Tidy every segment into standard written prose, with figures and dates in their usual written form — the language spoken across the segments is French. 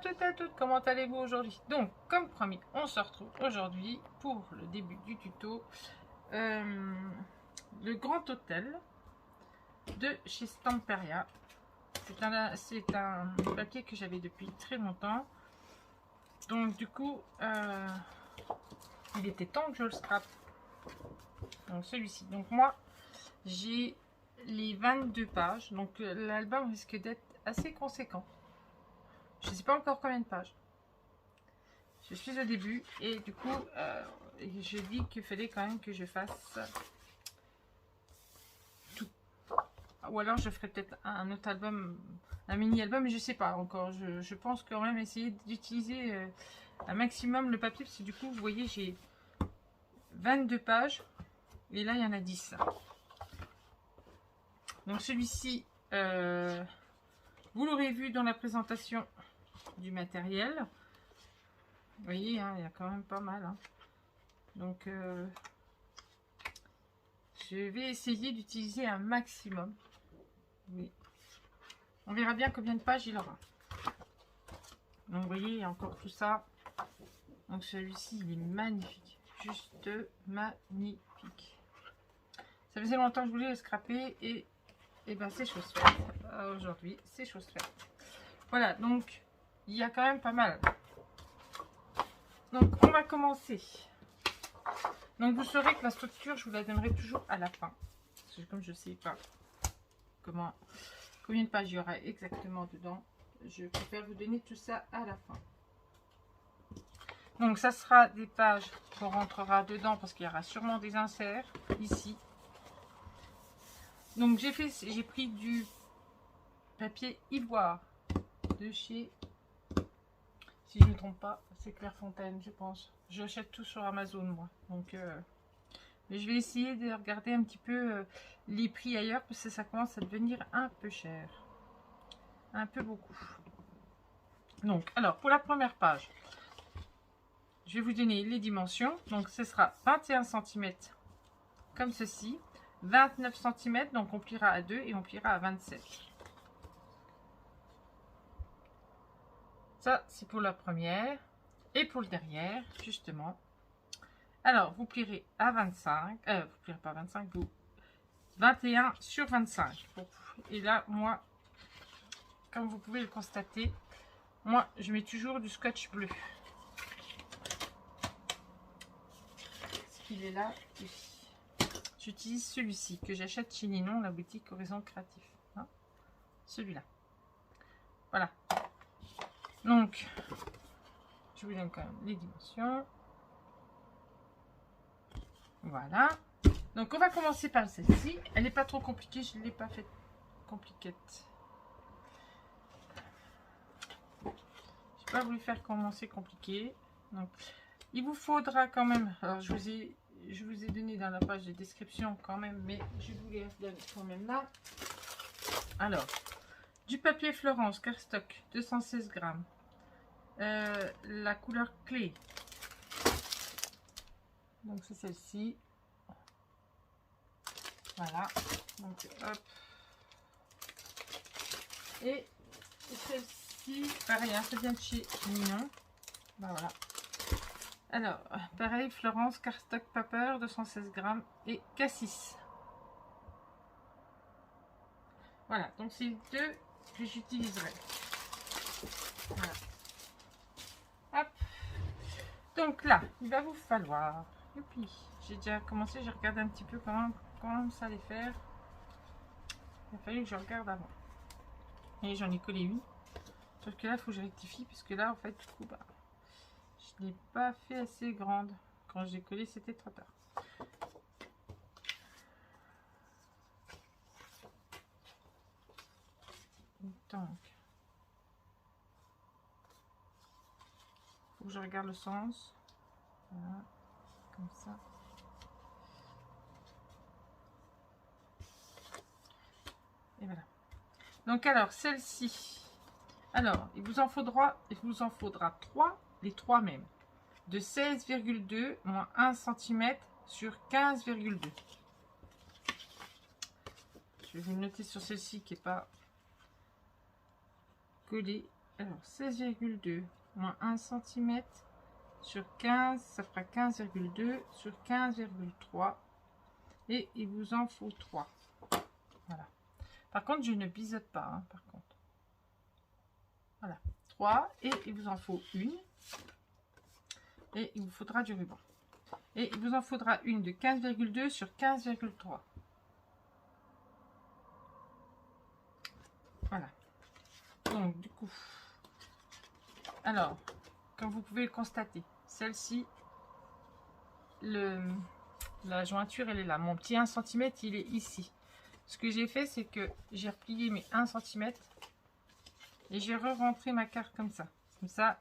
toutes et à toutes, comment allez-vous aujourd'hui? Donc, comme promis, on se retrouve aujourd'hui pour le début du tuto. Le Grand Hôtel de chez Stamperia. C'est un papier que j'avais depuis très longtemps. Donc, du coup, il était temps que je le scrape. Donc, celui-ci. Donc, moi, j'ai les 22 pages. Donc, l'album risque d'être assez conséquent. Je ne sais pas encore combien de pages. Je suis au début et du coup, je dis qu'il fallait quand même que je fasse tout. Ou alors je ferai peut-être un autre album, un mini-album, mais je ne sais pas encore. Je pense quand même essayer d'utiliser un maximum le papier parce que du coup, vous voyez, j'ai 22 pages et là, il y en a 10. Donc celui-ci, vous l'aurez vu dans la présentation du matériel. Vous voyez, hein, il y a quand même pas mal. Hein. Donc, je vais essayer d'utiliser un maximum. Oui. On verra bien combien de pages il aura. Donc, vous voyez, il y a encore tout ça. Donc, celui-ci, il est magnifique. Juste magnifique. Ça faisait longtemps que je voulais le scraper et ben, c'est chose faite. Aujourd'hui, c'est chose faite. Voilà, donc, il y a quand même pas mal. Donc, on va commencer. Donc, vous saurez que la structure, je vous la donnerai toujours à la fin. Parce que comme je ne sais pas combien de pages il y aura exactement dedans, je préfère vous donner tout ça à la fin. Donc, ça sera des pages qu'on rentrera dedans parce qu'il y aura sûrement des inserts ici. Donc, j'ai pris du papier ivoire de chez, si je ne me trompe pas, c'est Clairefontaine, je pense. J'achète tout sur Amazon, moi. Donc, mais je vais essayer de regarder un petit peu les prix ailleurs parce que ça commence à devenir un peu cher. Un peu beaucoup. Donc, alors, pour la première page, je vais vous donner les dimensions. Donc, ce sera 21 cm comme ceci. 29 cm, donc on pliera à 2 et on pliera à 27. Ça, c'est pour la première. Et pour le derrière, justement. Alors, vous plierez à 25. Vous plierez pas à 25, vous 21 sur 25. Et là, moi, comme vous pouvez le constater, moi, je mets toujours du scotch bleu. Ce qu'il est là aussi. J'utilise celui-ci que j'achète chez Ninon, la boutique Horizon Créatif. Hein, celui-là. Voilà. Donc, je vous donne quand même les dimensions. Voilà. Donc, on va commencer par celle-ci. Elle n'est pas trop compliquée, je ne l'ai pas faite compliquette. Je n'ai pas voulu faire commencer compliqué. Donc, il vous faudra quand même. Alors, je vous ai donné dans la page de description quand même, mais je vous les donne quand même là. Alors, du papier Florence cardstock 216 grammes. La couleur clé. Donc, c'est celle-ci. Voilà. Donc, hop. Et celle-ci, pareil, hein, ça vient de chez Ninon. Ben, voilà. Alors, pareil, Florence cardstock paper 216 grammes et cassis. Voilà, donc c'est les deux que j'utiliserai. Voilà. Hop. Donc là, il va vous falloir. Youpi, j'ai déjà commencé, j'ai regardé un petit peu comment ça allait faire. Il a fallu que je regarde avant. Et j'en ai collé une. Sauf que là, il faut que je rectifie, puisque là, en fait, du coup, bah, je n'ai pas fait assez grande. Quand j'ai collé, c'était trop tard. Donc, faut que je regarde le sens. Voilà, comme ça. Et voilà. Donc alors, celle-ci. Alors, il vous en faudra 3, les 3 mêmes. De 16,2 moins 1 cm sur 15,2. Je vais vous noter sur celle-ci qui n'est pas collée. Alors, 16,2 moins 1 cm sur 15, ça fera 15,2 sur 15,3. Et il vous en faut 3. Voilà. Par contre, je ne biseaute pas, hein, par contre. Voilà. 3. Et il vous en faut une. Et il vous faudra du ruban. Et il vous en faudra une de 15,2 sur 15,3. Voilà. Donc, du coup, alors, comme vous pouvez le constater, celle-ci, la jointure, elle est là. Mon petit 1 cm, il est ici. Ce que j'ai fait, c'est que j'ai replié mes 1 cm et j'ai re-rentré ma carte comme ça. Comme ça,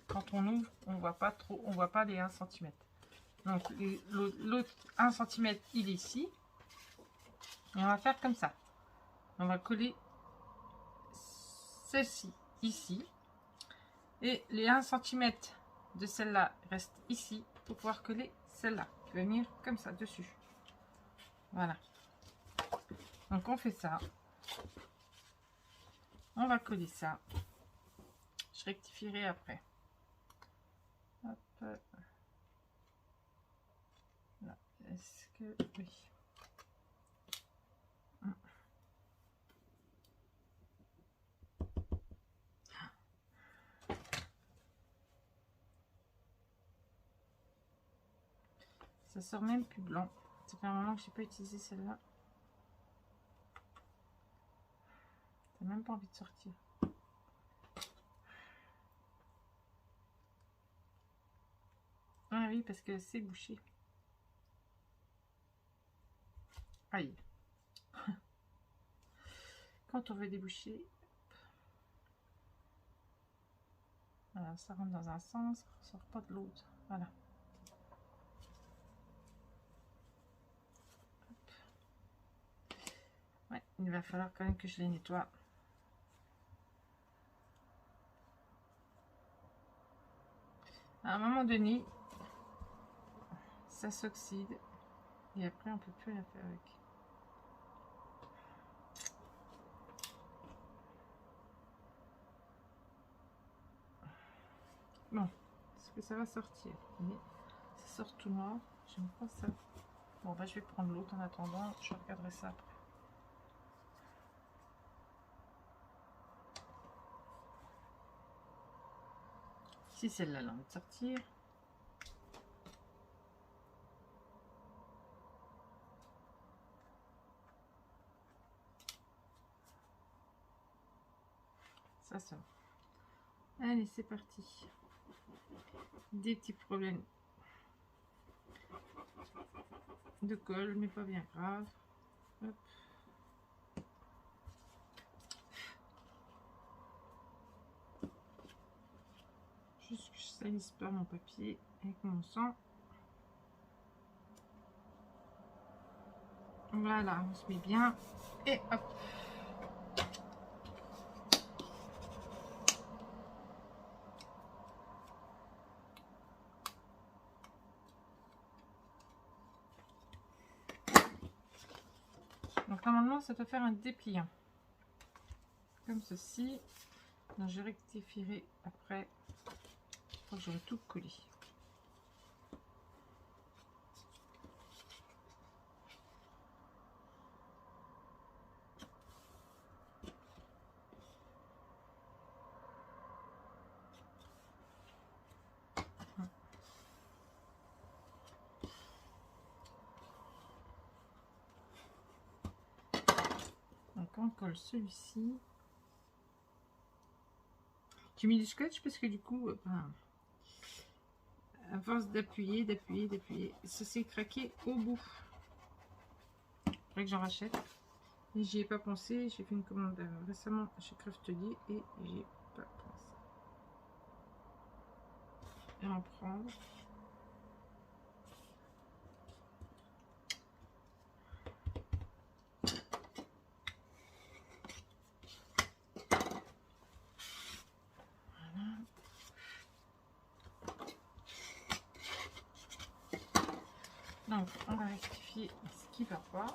quand on ouvre, on voit pas trop, on voit pas les 1 cm. Donc, l'autre 1 cm, il est ici. Et on va faire comme ça. On va coller celle-ci ici. Et les 1 cm de celle-là restent ici pour pouvoir coller celle-là. Qui va venir comme ça dessus. Voilà. Donc on fait ça. On va coller ça. Je rectifierai après. Hop. Là. Est-ce que... Oui. Ça sort même plus blanc. Ça fait un moment que je n'ai pas utilisé celle-là. T'as même pas envie de sortir. Ah oui, parce que c'est bouché. Aïe. Quand on veut déboucher, voilà, ça rentre dans un sens, ça sort pas de l'autre. Voilà. Ouais, il va falloir quand même que je les nettoie. À un moment donné, ça s'oxyde et après on peut plus rien faire avec. Bon, est-ce que ça va sortir? Mais ça sort tout noir, j'aime pas ça. Bon, bah, je vais prendre l'autre en attendant, je regarderai ça après. Si celle-là a envie de sortir. Ça sort. Allez, c'est parti. Des petits problèmes de colle, mais pas bien grave. Hop. Juste que je salisse pas mon papier avec mon sang. Voilà, on se met bien. Et hop. Donc normalement, ça doit faire un dépliant. Comme ceci. Donc je rectifierai après. Je crois que j'aurai tout collé. Donc on colle celui-ci. J'ai mis du scotch parce que du coup, à force d'appuyer, ça s'est craqué au bout. Il faudrait que j'en rachète. Et j'y ai pas pensé. J'ai fait une commande récemment chez Craftelier et j'y ai pas pensé. Et en prendre. Donc, on va rectifier ce qui va pas.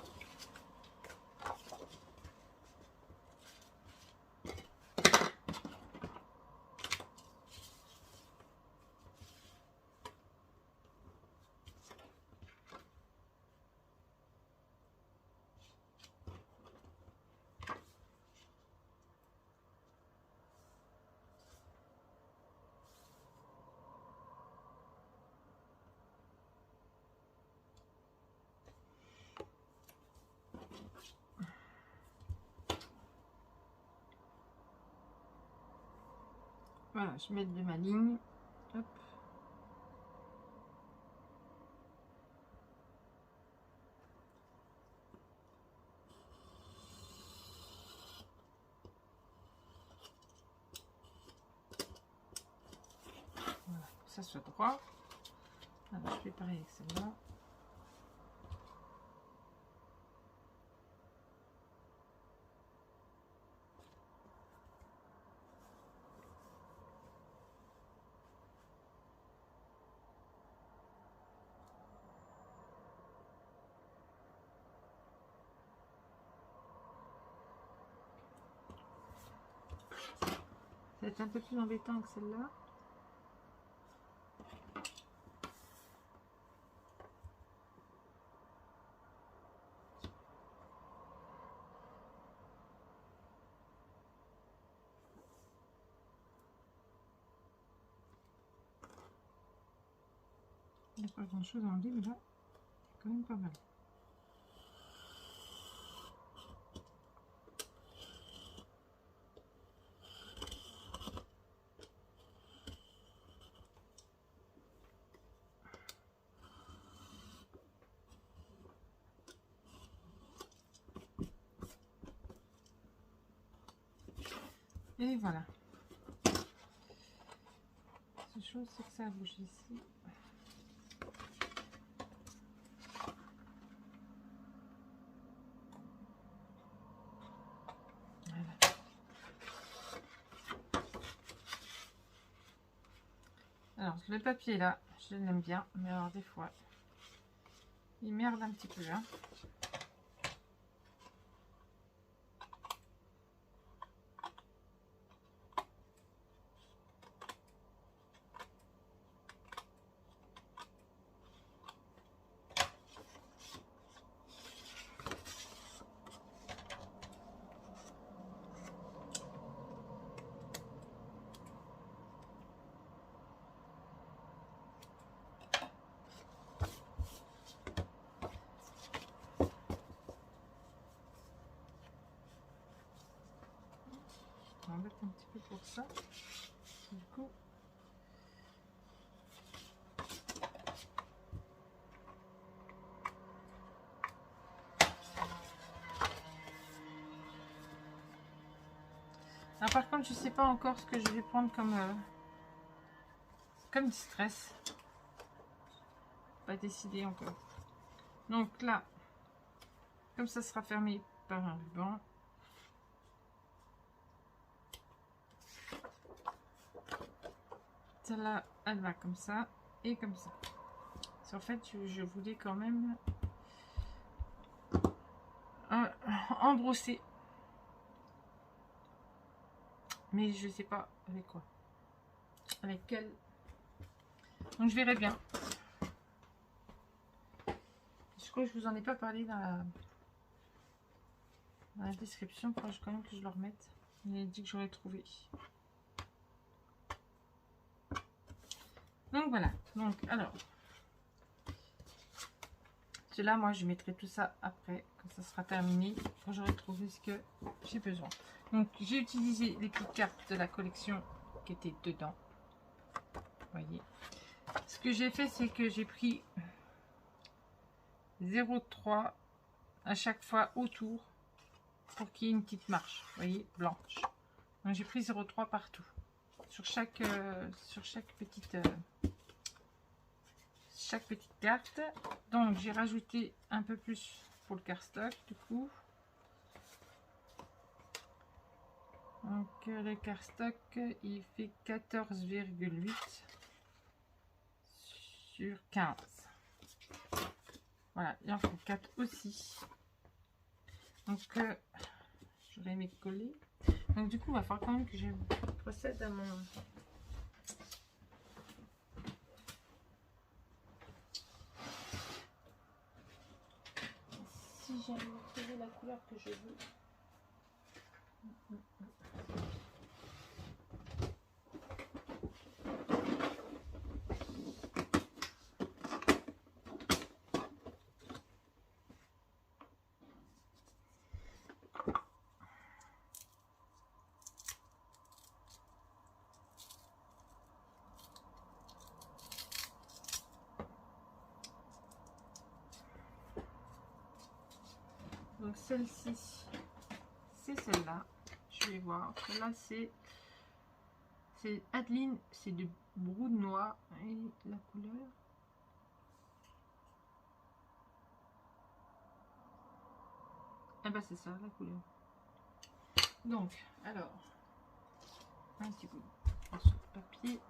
Voilà, je mets de ma ligne. Hop. Voilà, pour que ça soit droit. Alors, je fais pareil avec celle-là. Ça va être un peu plus embêtant que celle-là. Il n'y a pas grand chose à enlever, mais là, c'est quand même pas mal. Et voilà. La chose, c'est que ça a bougé ici. Voilà. Alors, le papier là, je l'aime bien, mais alors des fois, il merde un petit peu. Hein. On va mettre un petit peu pour ça. Du coup, alors, par contre, je sais pas encore ce que je vais prendre comme distress. Pas décidé encore. Donc là, comme ça sera fermé par un ruban, celle-là, elle va comme ça et comme ça. En fait, je voulais quand même embrosser, mais je sais pas avec quoi, avec quel. Donc je verrai bien. Je crois que je vous en ai pas parlé dans la description. Il faut quand même que je le remette. Il a dit que j'aurais trouvé. Donc voilà. Donc alors, cela, moi, je mettrai tout ça après, quand ça sera terminé, quand j'aurai trouvé ce que j'ai besoin. Donc j'ai utilisé les petites cartes de la collection qui étaient dedans. Vous voyez. Ce que j'ai fait, c'est que j'ai pris 0,3 à chaque fois autour pour qu'il y ait une petite marche, vous voyez, blanche. Donc j'ai pris 0,3 partout sur chaque petite carte. Donc j'ai rajouté un peu plus pour le cardstock du coup. Donc le cardstock il fait 14,8 sur 15. Voilà, il en faut 4 aussi. Donc j'aurais aimé coller. Donc du coup, il va falloir quand même que je procède à mon... Si j'aime trouver la couleur que je veux. Donc celle-ci, c'est celle-là. Je vais voir. Celle-là, c'est Adeline, c'est de brou de noix. Et la couleur. Ah bah c'est ça, la couleur. Donc, alors, un petit coup de papier.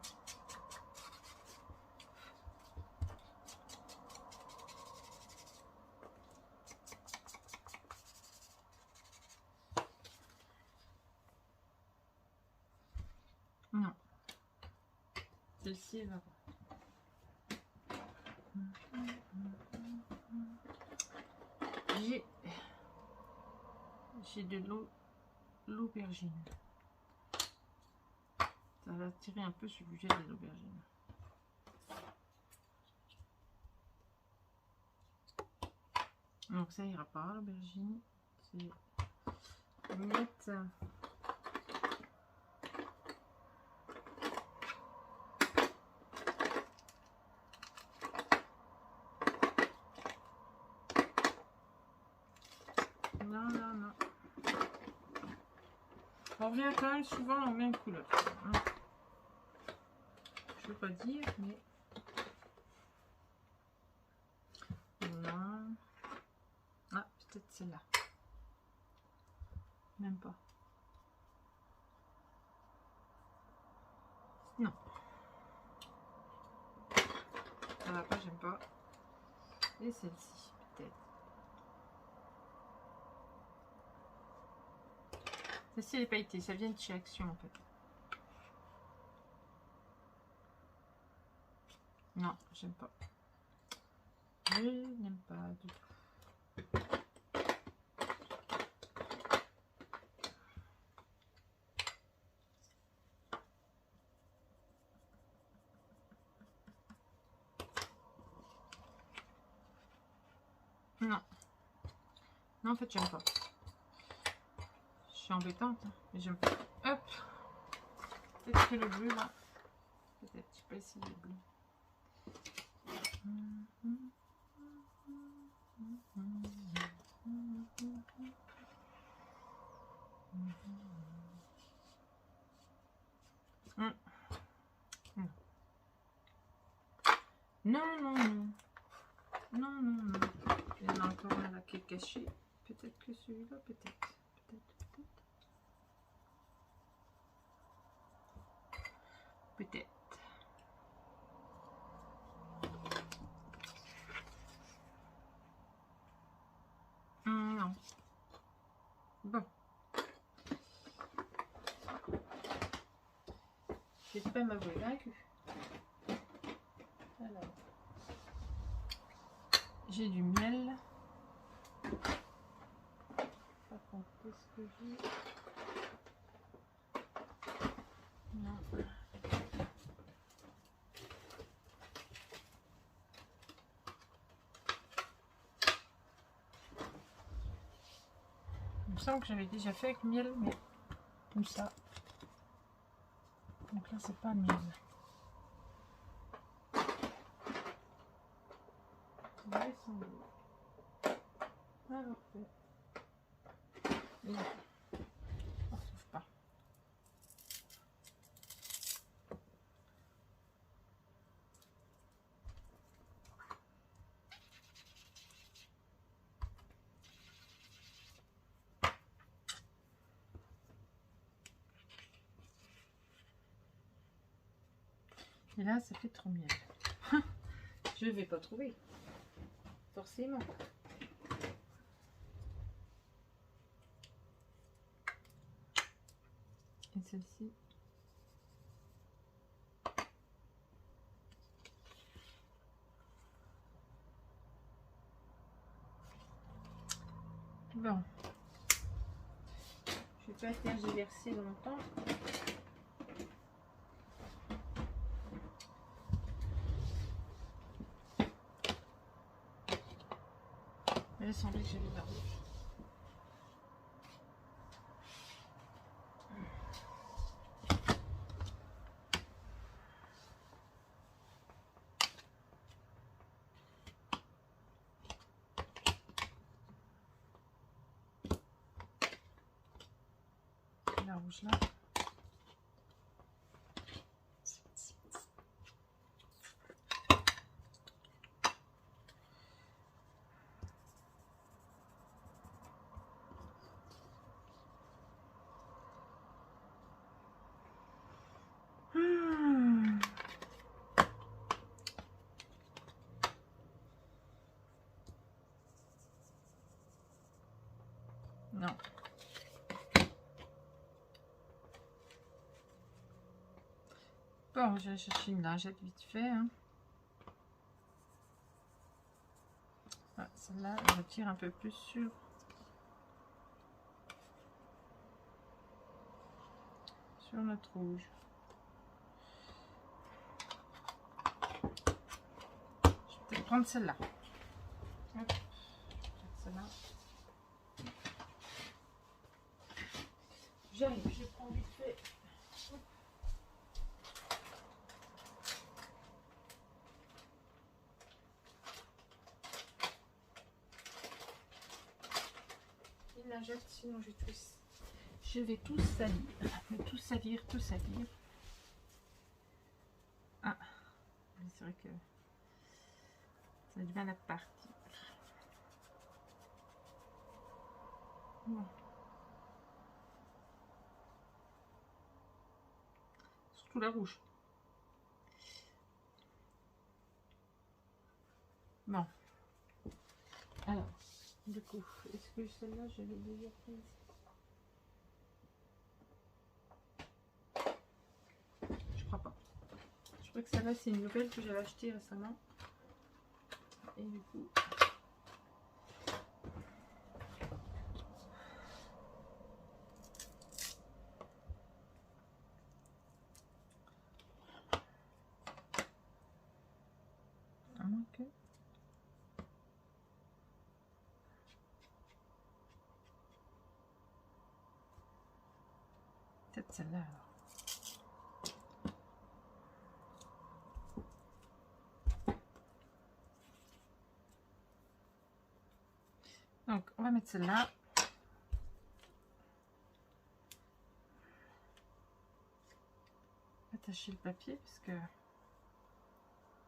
Non. Celle-ci, elle va pas. J'ai de l'aubergine. Ça va tirer un peu sur le budget de l'aubergine. Donc ça ira pas, l'aubergine. C'est mettre non. On revient quand même souvent aux mêmes couleurs. Hein. Je veux pas dire, mais non. Ah, peut-être celle-là. Même pas. Non. Ça va pas, j'aime pas. Et celle-ci, peut-être. Celle-ci, elle est pailletée. Ça vient de chez Action, en fait. Non, j'aime pas. Je n'aime pas du tout. Non. Non, en fait, j'aime pas. Je suis embêtante, hein, mais j'aime pas. Hop. Peut-être que le bleu, là. Peut-être, je sais pas si le bleu. Non. Il y en a encore un là qui est caché. Peut-être que celui-là, peut-être. Peut-être. Non. Bon. Je vais pas m'avouer vaincu. Alors. J'ai du miel. Par contre, qu'est-ce que j'ai? Non. Il me semble que j'avais déjà fait avec miel, mais comme ça. Donc là, c'est pas miel. Ouais, ils sont beaux. Alors, et là, on ne retrouve pas. Et là, ça fait trop miel. Je vais pas trouver. Forcément. Et celle-ci. Bon. Je vais pas tergiverser longtemps. Il me semblait que j'avais de la rouge. la rouge là. Non. Bon, je vais chercher une lingette vite fait. Hein. Ah, celle-là, je retire un peu plus sur notre rouge. Je vais peut-être prendre celle-là. Celle-là. J'arrive, je prends vite fait. Une lingette, sinon je vais tout salir. Tout salir, tout salir. Ah, c'est vrai que ça a du mal à partir. Bon. Surtout la rouge. Bon. Alors, du coup, est-ce que celle-là, je l'ai déjà prise? Je crois pas. Je crois que celle-là, c'est une nouvelle que j'avais achetée récemment. Et du coup... à moins que... peut-être celle-là alors. Donc, on va mettre celle-là. Attacher le papier parce que le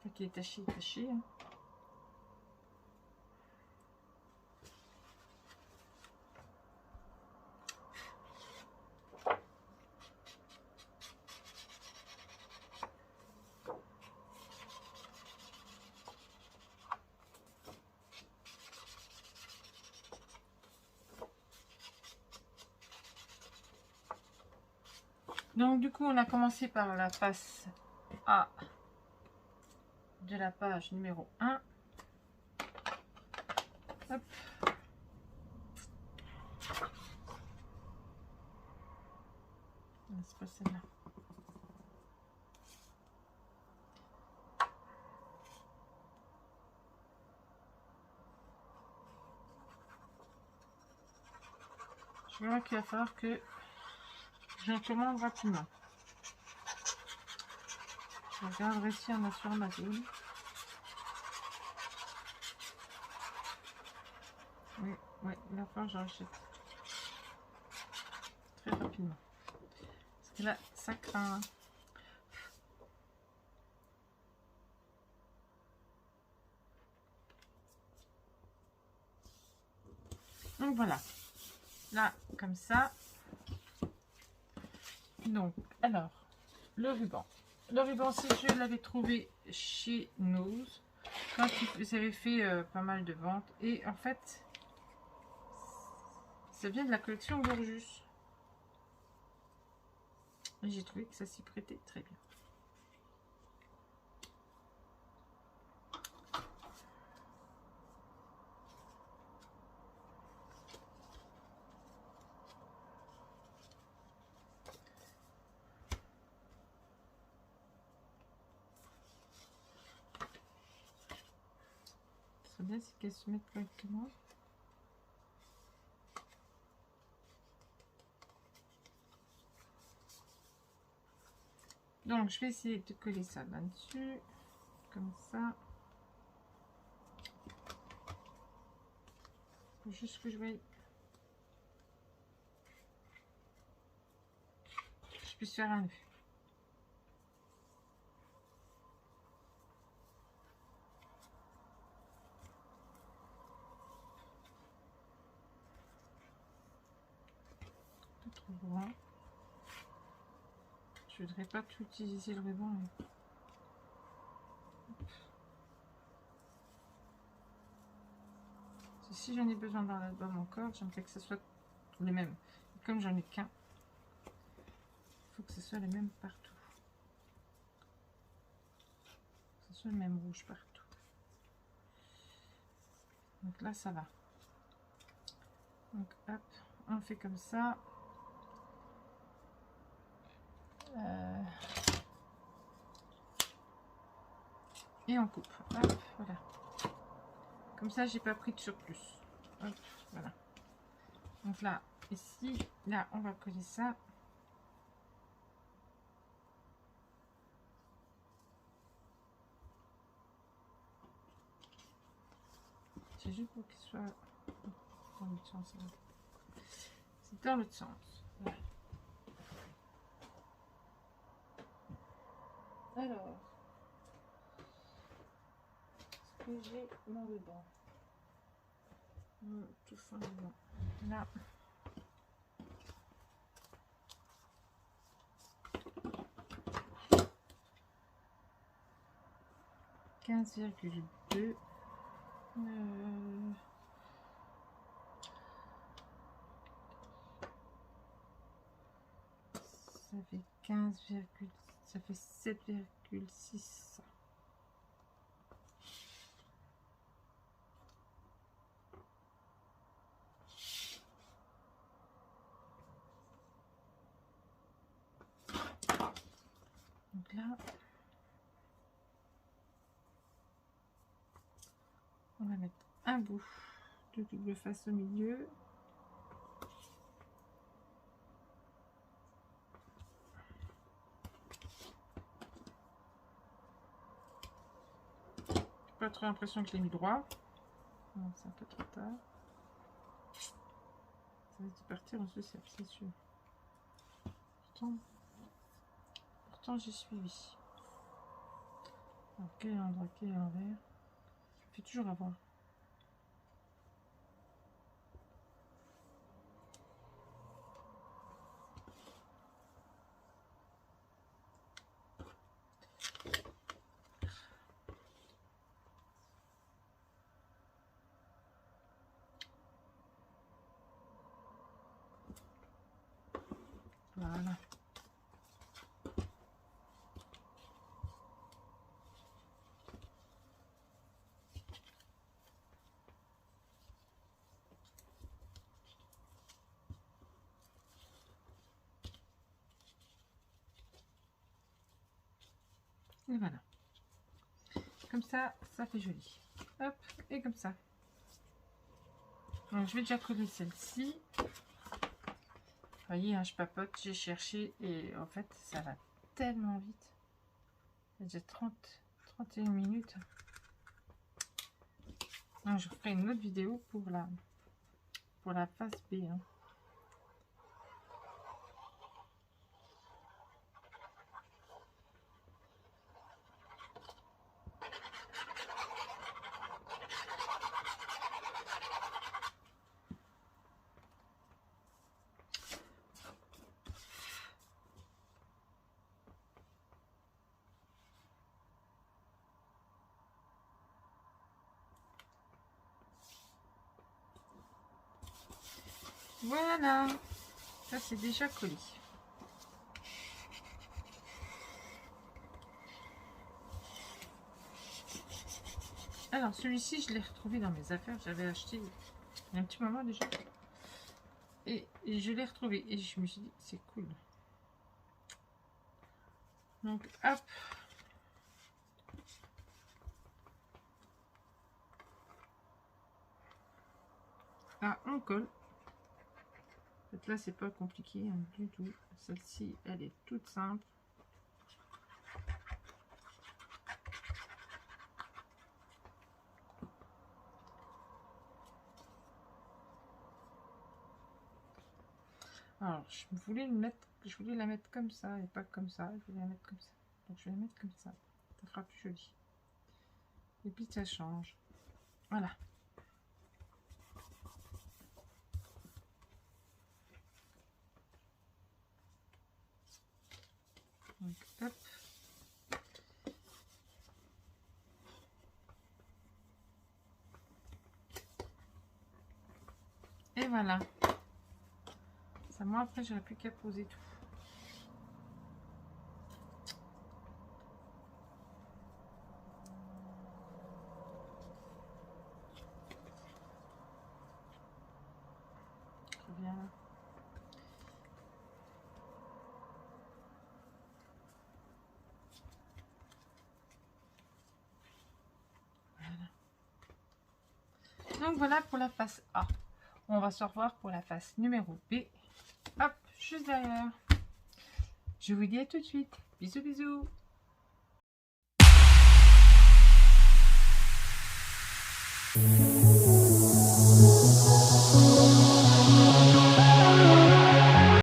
papier est taché, taché. Hein. Donc du coup, on a commencé par la face A de la page numéro 1. Hop. C'est pas celle-là. Je vois qu'il va falloir que j'en commande rapidement. Je regarde ici sur Amazon. Oui, oui, il va falloir que j'en achète très rapidement. Parce que là, ça craint. Donc voilà. Là, comme ça. Donc, alors, le ruban. Le ruban, si je l'avais trouvé chez Nose, quand ils avaient fait pas mal de ventes. Et en fait, ça vient de la collection Gorgeous. Et j'ai trouvé que ça s'y prêtait très bien. Ce serait bien si qu'elle se mette correctement. Donc, je vais essayer de coller ça là-dessus, comme ça. Faut juste que je vais... puisse faire un nœud. Pas trop grand. Je voudrais pas tout utiliser le ruban. Mais... si j'en ai besoin dans l'album encore, j'aimerais que ce soit les mêmes. Et comme j'en ai qu'un, il faut que ce soit les mêmes partout. Que ce soit le même rouge partout. Donc là, ça va. Donc hop, on fait comme ça. Et on coupe. Hop, voilà. Comme ça, j'ai pas pris de surplus. Hop, voilà. Donc là, ici, là, on va coller ça. C'est juste pour qu'il soit dans l'autre sens. C'est dans l'autre sens. Voilà. Alors, est-ce que j'ai mon ruban? Tout fin ruban. Là. $15,2. Ça fait 15, ça fait 7,6. Donc là, on va mettre un bout de double face au milieu. Pas trop l'impression que je l'ai mis droit. C'est un peu trop tard. Ça va partir en ce cercle, c'est sûr. Pourtant j'ai suivi. Alors, quel endroit, quel envers? Je fais toujours avoir. Voilà. Et voilà. Comme ça, ça fait joli. Hop, et comme ça. Donc, je vais déjà coller celle-ci. Vous voyez, hein, je papote, j'ai cherché et en fait, ça va tellement vite. Il y a déjà 31 minutes. Donc, je ferai une autre vidéo pour la phase B. Hein. Voilà, ça c'est déjà collé. Alors celui-ci, je l'ai retrouvé dans mes affaires. J'avais acheté il y a un petit moment déjà. Et je l'ai retrouvé. Et je me suis dit, c'est cool. Donc, hop. Là, on colle. En fait, là, c'est pas compliqué hein, du tout. Celle-ci, elle est toute simple. Alors, je voulais le mettre je voulais la mettre comme ça et pas comme ça. Je voulais la mettre comme ça. Donc je vais la mettre comme ça. Ça fera plus joli. Et puis ça change. Voilà. Donc hop. Et voilà. Ça, moi après j'aurais plus qu'à poser tout. Je reviens là. Voilà. Donc voilà pour la face A. On va se revoir pour la face numéro B. Hop, juste derrière. Je vous dis à tout de suite. Bisous, bisous.